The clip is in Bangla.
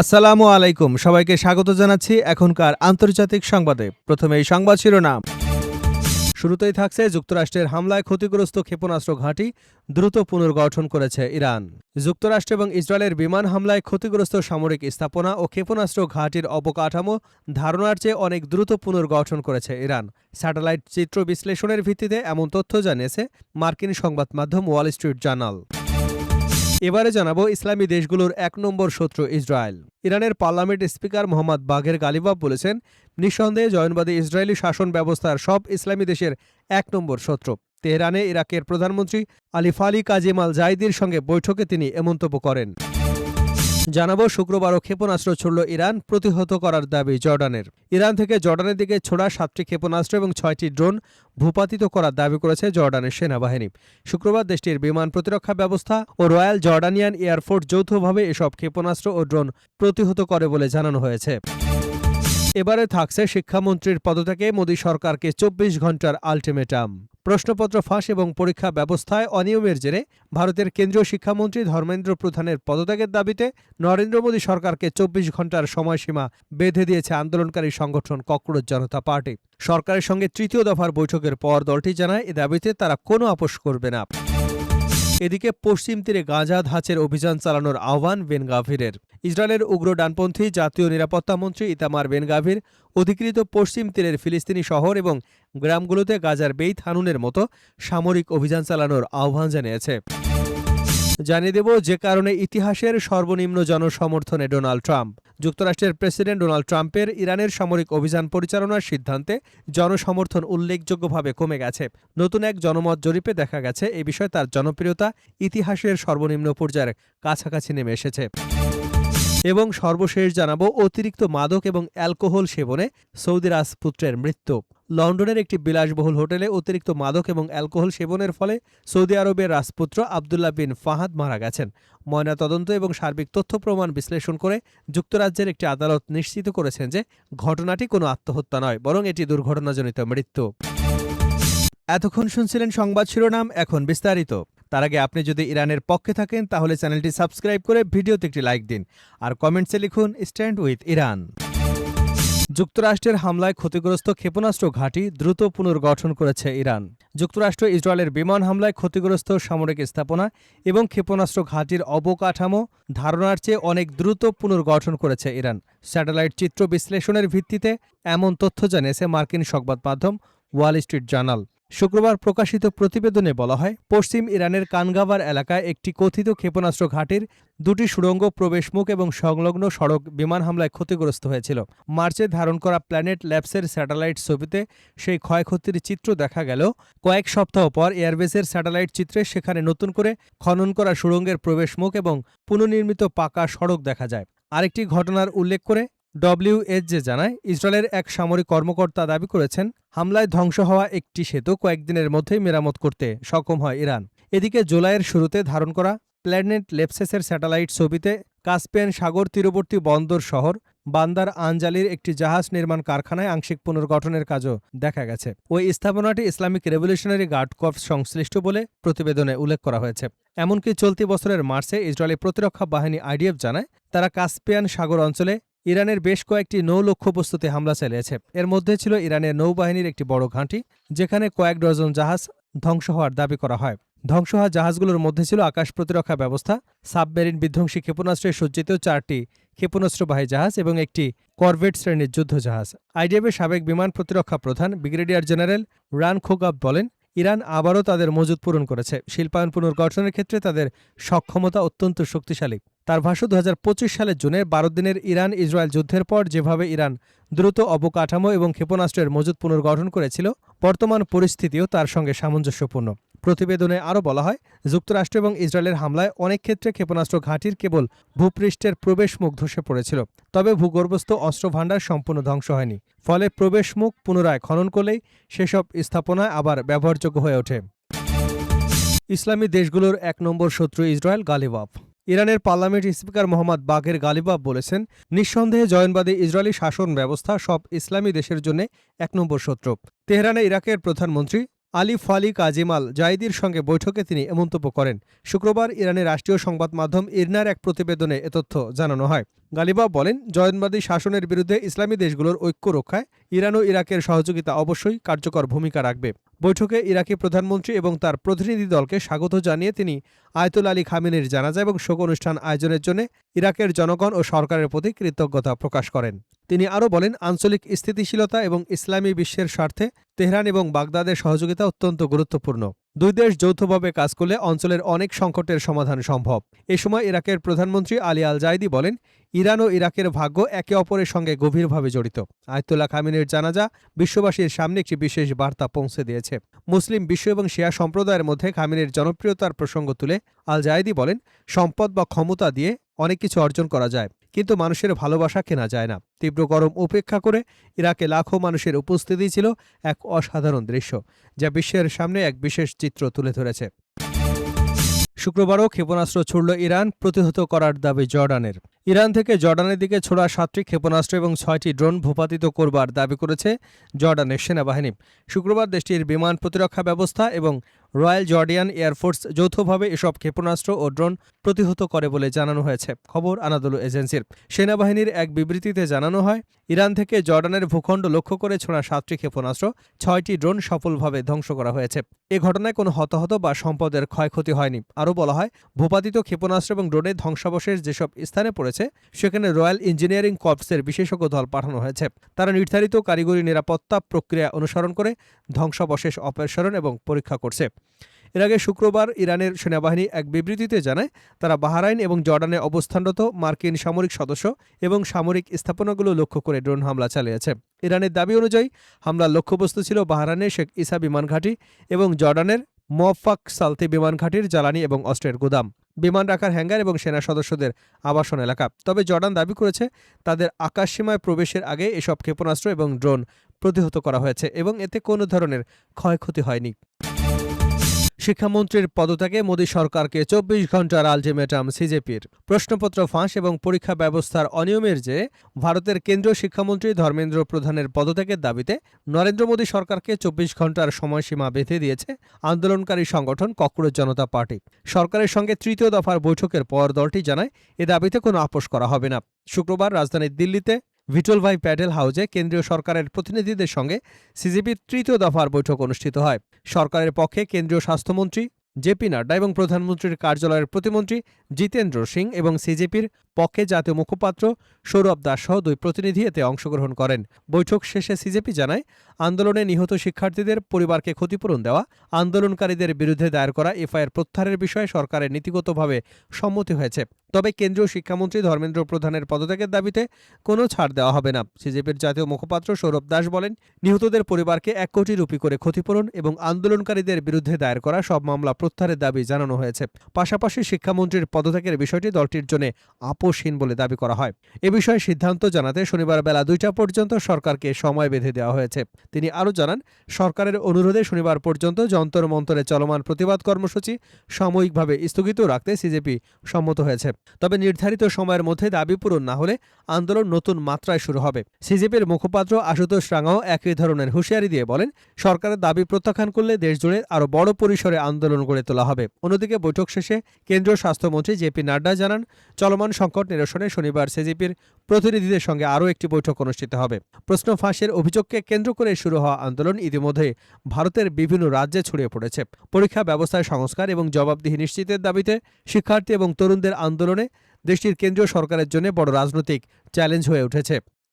আসসালামু আলাইকুম, সবাইকে স্বাগত জানাচ্ছি এখনকার আন্তর্জাতিক সংবাদে। প্রথমে এই সংবাদ শিরোনাম। শুরুতেই থাকছে যুক্তরাষ্ট্রের হামলায় ক্ষতিগ্রস্ত ক্ষেপণাস্ত্র ঘাঁটি দ্রুত পুনর্গঠন করেছে ইরান। যুক্তরাষ্ট্র এবং ইসরায়েলের বিমান হামলায় ক্ষতিগ্রস্ত সামরিক স্থাপনা ও ক্ষেপণাস্ত্র ঘাঁটির অবকাঠামো ধারণার চেয়ে অনেক দ্রুত পুনর্গঠন করেছে ইরান। স্যাটেলাইট চিত্র বিশ্লেষণের ভিত্তিতে এমন তথ্য জানিয়েছে মার্কিন সংবাদ মাধ্যম ওয়াল স্ট্রিট জার্নাল। এবারে জানাবো ইসলামী দেশগুলোর এক নম্বর শত্রু ইসরায়েল। ইরানের পার্লামেন্ট স্পিকার মোহাম্মদ বাঘের গালিবাফ বলেছেন, নিঃসন্দেহে জয়নবাদী ইসরায়েলি শাসন ব্যবস্থার সব ইসলামী দেশের এক নম্বর শত্রু। তেহরানে ইরাকের প্রধানমন্ত্রী আলী কাজিম আল জাইদির সঙ্গে বৈঠকে তিনি এ মন্তব্য করেন। জানাবো শুক্রবারও ক্ষেপণাস্ত্র ছুড়ল ইরান, প্রতিহত করার দাবি জর্ডানের। ইরান থেকে জর্ডানের দিকে ছোড়া 7টি ক্ষেপণাস্ত্র এবং 6টি ড্রোন ভূপাতিত করার দাবি করেছে জর্ডানের সেনাবাহিনী। শুক্রবার দেশটির বিমান প্রতিরক্ষা ব্যবস্থা ও রয়্যাল জর্ডানিয়ান এয়ারফোর্স যৌথভাবে এসব ক্ষেপণাস্ত্র ও ড্রোন প্রতিহত করে বলে জানানো হয়েছে। এবারে থাকছে শিক্ষামন্ত্রীর পদত্যাগে মোদী সরকারকে 24 ঘণ্টার আলটিমেটাম। প্রশ্নপত্র ফাঁস এবং পরীক্ষা ব্যবস্থায় অনিয়মের জেরে ভারতের কেন্দ্রীয় শিক্ষামন্ত্রী ধর্মেন্দ্র প্রধানের পদত্যাগের দাবিতে নরেন্দ্র মোদী সরকারকে 24 ঘণ্টার সময়সীমা বেঁধে দিয়েছে আন্দোলনকারী সংগঠন ককরোচ জনতা পার্টি। সরকারের সঙ্গে তৃতীয় দফার বৈঠকের পর দলটি জানায় এ দাবিতে তারা কোনো আপোষ করবে না। এদিকে পশ্চিম তীরে গাঁজা ধাঁচের অভিযান চালানোর আহ্বান বেন গাভিরের। ইসরায়েলের উগ্র ডানপন্থী জাতীয় নিরাপত্তা মন্ত্রী ইতামার বেন গাভির অধিকৃত পশ্চিম তীরের ফিলিস্তিনি শহর এবং গ্রামগুলোতে গাজার বেইত হানুনের মতো সামরিক অভিযান চালানোর আহ্বান জানিয়েছে। জানিয়ে দেব যে কারণে ইতিহাসের সর্বনিম্ন জনসমর্থনে ডোনাল্ড ট্রাম্প। যুক্তরাষ্ট্রের প্রেসিডেন্ট ডোনাল্ড ট্রাম্পের ইরানের সামরিক অভিযান পরিচালনার সিদ্ধান্তে জনসমর্থন উল্লেখযোগ্যভাবে কমে গেছে। নতুন এক জনমত জরিপে দেখা গেছে এ বিষয়ে তার জনপ্রিয়তা ইতিহাসের সর্বনিম্ন পর্যায়ের কাছাকাছি নেমে এসেছে। এবং সর্বশেষ জানাবো অতিরিক্ত মাদক এবং অ্যালকোহল সেবনে সৌদি রাজপুত্রের মৃত্যু। লন্ডনের একটি বিলাসবহুল হোটেলে অতিরিক্ত মাদক এবং অ্যালকোহল সেবনের ফলে সৌদি আরবের রাজপুত্র আবদুল্লাহ বিন ফাহাদ মারা গেছেন। ময়নাতদন্ত এবং সার্বিক তথ্য প্রমাণ বিশ্লেষণ করে যুক্তরাজ্যের একটি আদালত নিশ্চিত করেছেন যে ঘটনাটি কোনো আত্মহত্যা নয়, বরং এটি দুর্ঘটনাজনিত মৃত্যু। এতক্ষণ শুনছিলেন সংবাদ শিরোনাম, এখন বিস্তারিত। তার আগে আপনি যদি ইরানের পক্ষে থাকেন তাহলে চ্যানেলটি সাবস্ক্রাইব করে ভিডিওতে একটি লাইক দিন আর কমেন্টসে লিখুন স্ট্যান্ড উইথ ইরান। যুক্তরাষ্ট্রের হামলায় ক্ষতিগ্রস্ত ক্ষেপণাস্ত্র ঘাঁটি দ্রুত পুনর্গঠন করেছে ইরান। যুক্তরাষ্ট্র ইসরায়েলের বিমান হামলায় ক্ষতিগ্রস্ত সামরিক স্থাপনা এবং ক্ষেপণাস্ত্র ঘাঁটির অবকাঠামো ধারণার চেয়ে অনেক দ্রুত পুনর্গঠন করেছে ইরান। স্যাটেলাইট চিত্র বিশ্লেষণের ভিত্তিতে এমন তথ্য জানিয়েছে মার্কিন সংবাদ মাধ্যম ওয়াল স্ট্রিট জার্নাল। শুক্রবার প্রকাশিত প্রতিবেদনে বলা হয়, পশ্চিম ইরানের কানগাবার এলাকায় একটি কথিত ক্ষেপণাস্ত্র ঘাঁটির 2টি সুড়ঙ্গ, প্রবেশমুখ এবং সংলগ্ন সড়ক বিমান হামলায় ক্ষতিগ্রস্ত হয়েছিল। মার্চে ধারণ করা প্ল্যানেট ল্যাবসের স্যাটেলাইট ছবিতে সেই ক্ষয়ক্ষতির চিত্র দেখা গেলেও কয়েক সপ্তাহ পর এয়ারবেসের স্যাটেলাইট চিত্রে সেখানে নতুন করে খনন করা সুড়ঙ্গের প্রবেশমুখ এবং পুনর্নির্মিত পাকা সড়ক দেখা যায়। আরেকটি ঘটনার উল্লেখ করে ডব্লিউএসজে জানায়, ইসরায়েলের এক সামরিক কর্মকর্তা দাবি করেছেন, হামলায় ধ্বংস হওয়া একটি সেতু কয়েকদিনের মধ্যেই মেরামত করতে সক্ষম হয় ইরান। এদিকে জুলাইয়ের শুরুতে ধারণ করা প্ল্যানেট লেপসেসের স্যাটেলাইট ছবিতে কাস্পিয়ান সাগর তীরবর্তী বন্দর শহর বান্দার আনজালির একটি জাহাজ নির্মাণ কারখানায় আংশিক পুনর্গঠনের কাজও দেখা গেছে। ওই স্থাপনাটি ইসলামিক রেভলিউশনারি গার্ড কর্পস সংশ্লিষ্ট বলে প্রতিবেদনে উল্লেখ করা হয়েছে। এমনকি চলতি বছরের মার্চে ইসরায়েলি প্রতিরক্ষা বাহিনী আইডিএফ জানায়, তারা কাস্পিয়ান সাগর অঞ্চলে ইরানের বেশ কয়েকটি নৌ লক্ষ্যবস্তুতে হামলা চালিয়েছে। এর মধ্যে ছিল ইরানের নৌবাহিনীর একটি বড় ঘাঁটি, যেখানে কয়েক ডজন জাহাজ ধ্বংস হওয়ার দাবি করা হয়। ধ্বংস হওয়া জাহাজগুলোর মধ্যে ছিল আকাশ প্রতিরক্ষা ব্যবস্থা, সাবমেরিন বিধ্বংসী ক্ষেপণাস্ত্রে সজ্জিত 4টি ক্ষেপণাস্ত্রবাহী জাহাজ এবং একটি করভেট শ্রেণীর যুদ্ধজাহাজ। আইডিএফের সাবেক বিমান প্রতিরক্ষা প্রধান ব্রিগেডিয়ার জেনারেল রান খোগাব বলেন, ইরান আবারও তাদের মজুদ পূরণ করেছে। শিল্পায়ন পুনর্গঠনের ক্ষেত্রে তাদের সক্ষমতা অত্যন্ত শক্তিশালী। তার ভাষ্য, 2025 সালের জুনে 12 দিনের ইরান ইসরায়েল যুদ্ধের পর যেভাবে ইরান দ্রুত অবকাঠামো এবং ক্ষেপণাস্ত্রের মজুদ পুনর্গঠন করেছিল, বর্তমান পরিস্থিতিও তার সঙ্গে সামঞ্জস্যপূর্ণ। প্রতিবেদনে আরও বলা হয়, যুক্তরাষ্ট্র এবং ইসরায়েলের হামলায় অনেক ক্ষেত্রে ক্ষেপণাস্ত্র ঘাঁটির কেবল ভূপৃষ্ঠের প্রবেশমুখ ধসে পড়েছিল, তবে ভূগর্ভস্থ অস্ত্রভাণ্ডার সম্পূর্ণ ধ্বংস হয়নি। ফলে প্রবেশমুখ পুনরায় খনন করলেই সেসব স্থাপনায় আবার ব্যবহারযোগ্য হয়ে ওঠে। ইসলামী দেশগুলোর এক নম্বর শত্রু ইসরায়েল, গালিবাফ। ইরানের পার্লামেন্ট স্পিকার মোহাম্মদ বাঘের গালিবাফ বলেছেন, নিঃসন্দেহে জয়নবাদী ইসরায়েলি শাসন ব্যবস্থা সব ইসলামী দেশের জন্য এক নম্বর শত্রু। তেহরানে ইরাকের প্রধানমন্ত্রী আলী কাজিম আল জাইদির সঙ্গে বৈঠকে তিনি এ মন্তব্য করেন। শুক্রবার ইরানের রাষ্ট্রীয় সংবাদ মাধ্যম ইরনার এক প্রতিবেদনে এ তথ্য জানানো হয়। গালিবাফ বলেন, জয়নবাদী শাসনের বিরুদ্ধে ইসলামী দেশগুলোর ঐক্য রক্ষায় ইরান ও ইরাকের সহযোগিতা অবশ্যই কার্যকর ভূমিকা রাখবে। বৈঠকে ইরাকি প্রধানমন্ত্রী এবং তার প্রতিনিধি দলকে স্বাগত জানিয়ে তিনি আয়তুল আলী খামেনির জানাজা এবং শোক অনুষ্ঠান আয়োজনের জন্য ইরাকের জনগণ ও সরকারের প্রতি কৃতজ্ঞতা প্রকাশ করেন। তিনি আরও বলেন, আঞ্চলিক স্থিতিশীলতা এবং ইসলামী বিশ্বের স্বার্থে তেহরান এবং বাগদাদের সহযোগিতা অত্যন্ত গুরুত্বপূর্ণ। দুই দেশ যৌথভাবে কাজ করলে অঞ্চলের অনেক সংকটের সমাধান সম্ভব। এ সময় ইরাকের প্রধানমন্ত্রী আলী আল জাইদি বলেন, ইরান ও ইরাকের ভাগ্য একে অপরের সঙ্গে গভীরভাবে জড়িত। আয়াতুল্লাহ খামেনির জানাজা বিশ্ববাসীর সামনে একটি বিশেষ বার্তা পৌঁছে দিয়েছে। মুসলিম বিশ্ব এবং শিয়া সম্প্রদায়ের মধ্যে খামেনির জনপ্রিয়তার প্রসঙ্গ তুলে আল জাইদি বলেন, সম্পদ বা ক্ষমতা দিয়ে অনেক কিছু অর্জন করা যায়, কিন্তু মানুষের ভালোবাসা কেনা যায় না। তীব্র গরম উপেক্ষা করে ইরাকে লাখো মানুষের উপস্থিতি ছিল এক অসাধারণ দৃশ্য, যা বিশ্বের সামনে এক বিশেষ চিত্র তুলে ধরেছে। শুক্রবারও ক্ষেপণাস্ত্র ছুড়ল ইরান, প্রতিহত করার দাবি জর্ডানের। ইরান থেকে জর্ডানের দিকে ছোড়া ৭টি ক্ষেপণাস্ত্র এবং ৬টি ড্রোন ভূপাতিত করবার দাবি করেছে জর্ডানের সেনাবাহিনী। শুক্রবার দেশটির বিমান প্রতিরক্ষা ব্যবস্থা এবং রয়্যাল জর্ডিয়ান এয়ারফোর্স যৌথভাবে এসব ক্ষেপণাস্ত্র ও ড্রোন প্রতিহত করে বলে জানানো হয়েছে, খবর আনাদোলু এজেন্সির। সেনাবাহিনীর এক বিবৃতিতে জানানো হয়, ইরান থেকে জর্ডানের ভূখণ্ড লক্ষ্য করে ছোড়া ৭টি ক্ষেপণাস্ত্র, ৬টি ড্রোন সফলভাবে ধ্বংস করা হয়েছে। এ ঘটনায় কোনো হতাহত বা সম্পদের ক্ষয়ক্ষতি হয়নি। আরও বলা হয়, ভূপাতিত ক্ষেপণাস্ত্র এবং ড্রোনের ধ্বংসাবশেষ যেসব স্থানে পড়েছে সেখানে রয়্যাল ইঞ্জিনিয়ারিং কর্পসের বিশেষজ্ঞ দল পাঠানো হয়েছে। তারা নির্ধারিত কারিগরি নিরাপত্তা প্রক্রিয়া অনুসরণ করে ধ্বংসাবশেষ অপসারণ এবং পরীক্ষা করছে। এর আগে শুক্রবার ইরানের সেনাবাহিনী এক বিবৃতিতে জানায়, তারা বাহরাইন এবং জর্ডানে অবস্থানরত মার্কিন সামরিক সদস্য এবং সামরিক স্থাপনাগুলো লক্ষ্য করে ড্রোন হামলা চালিয়েছে। ইরানের দাবি অনুযায়ী হামলার লক্ষ্যবস্তু ছিল বাহরাইনের শেখ ইসা বিমান ঘাঁটি এবং জর্ডানের মোয়াফাক সালতি বিমান ঘাঁটির জ্বালানি এবং অস্ত্রের গুদাম, বিমান রাখার হ্যাঙ্গার এবং সেনা সদস্যদের আবাসন এলাকা। তবে জর্ডান দাবি করেছে, তাদের আকাশসীমায় প্রবেশের আগে এসব ক্ষেপণাস্ত্র এবং ড্রোন প্রতিহত করা হয়েছে এবং এতে কোনো ধরনের ক্ষয়ক্ষতি হয়নি। শিক্ষামন্ত্রীর পদত্যাগে মোদী সরকারকে ২৪ ঘণ্টার আলটিমেটাম সিজেপির। প্রশ্নপত্র ফাঁস এবং পরীক্ষা ব্যবস্থার অনিয়মের যে ভারতের কেন্দ্রীয় শিক্ষামন্ত্রী ধর্মেন্দ্র প্রধানের পদত্যাগের দাবিতে নরেন্দ্র মোদী সরকারকে ২৪ ঘণ্টার সময়সীমা বেঁধে দিয়েছে আন্দোলনকারী সংগঠন ককরোচ জনতা পার্টি। সরকারের সঙ্গে তৃতীয় দফার বৈঠকের পর দলটি জানায়, এ দাবিতে কোনো আপোষ করা হবে না। শুক্রবার রাজধানী দিল্লিতে ভিটলভাই প্যাটেল হাউজে কেন্দ্রীয় সরকারের প্রতিনিধিদের সঙ্গে সিজেপির তৃতীয় দফার বৈঠক অনুষ্ঠিত হয়। সরকারের পক্ষে কেন্দ্রীয় স্বাস্থ্যমন্ত্রী জেপি নাড্ডা এবং প্রধানমন্ত্রীর কার্যালয়ের প্রতিমন্ত্রী জিতেন্দ্র সিং এবং সিজেপির পক্ষে জাতীয় মুখপাত্র সৌরভ দাস সহ ২ প্রতিনিধি এতে অংশগ্রহণ করেন। বৈঠক শেষে সিজেপি জানায়, আন্দোলনে নিহত শিক্ষার্থীদের পরিবারকে ক্ষতিপূরণ দেওয়া, আন্দোলনকারীদের বিরুদ্ধে দায়ের করা এফআইআর প্রত্যাহারের বিষয়ে সরকারের নীতিগতভাবে সম্মতি হয়েছে। তবে কেন্দ্রীয় শিক্ষামন্ত্রী ধর্মেন্দ্র প্রধানের পদত্যাগের দাবিতে কোনো ছাড় দেওয়া হবে না। সিজেপির জাতীয় মুখপাত্র সৌরভ দাস বলেন, নিহতদের পরিবারকে ১ কোটি রুপি করে ক্ষতিপূরণ এবং আন্দোলনকারীদের বিরুদ্ধে দায়ের করা সব মামলা প্রত্যাহারের দাবি জানানো হয়েছে। পাশাপাশি শিক্ষামন্ত্রীর পদত্যাগের বিষয়টি দলটির জন্য আপোষহীন বলে দাবি করা হয়। এ বিষয়ে সিদ্ধান্ত জানাতে শনিবার বেলা ২টা পর্যন্ত সরকারকে সময় বেঁধে দেওয়া হয়েছে। তিনি আরও জানান, সরকারের অনুরোধে শনিবার পর্যন্ত যন্তর মন্তরে চলমান প্রতিবাদ কর্মসূচি সাময়িকভাবে স্থগিত রাখতে সিজেপি সম্মত হয়েছে। তবে নির্ধারিত সময়ের মধ্যে দাবি পূরণ না হলে আন্দোলন নতুন মাত্রায় শুরু হবে। সিজেপির মুখপাত্র আশুতোষ রাঙাও একই ধরনের হুঁশিয়ারি দিয়ে বলেন, সরকারের দাবি প্রত্যাখ্যান করলে দেশজুড়ে আরও বড় পরিসরে আন্দোলন গড়ে তোলা হবে। অন্যদিকে বৈঠক শেষে কেন্দ্রীয় স্বাস্থ্যমন্ত্রী জেপি নাড্ডা জানান, চলমান সংকট নিরসনে শনিবার সিজেপির প্রতিনিধিদের সঙ্গে আরও একটি বৈঠক অনুষ্ঠিত হবে। প্রশ্ন ফাঁসের অভিযোগকে কেন্দ্র করে শুরু হওয়া আন্দোলন ইতিমধ্যে ভারতের বিভিন্ন রাজ্যে ছড়িয়ে পড়েছে। পরীক্ষা ব্যবস্থায় সংস্কার এবং জবাবদিহি নিশ্চিতের দাবিতে শিক্ষার্থী এবং তরুণদের আন্দোলনে দেশটির কেন্দ্রীয় সরকারের জন্য বড় রাজনৈতিক চ্যালেঞ্জ হয়ে উঠেছে।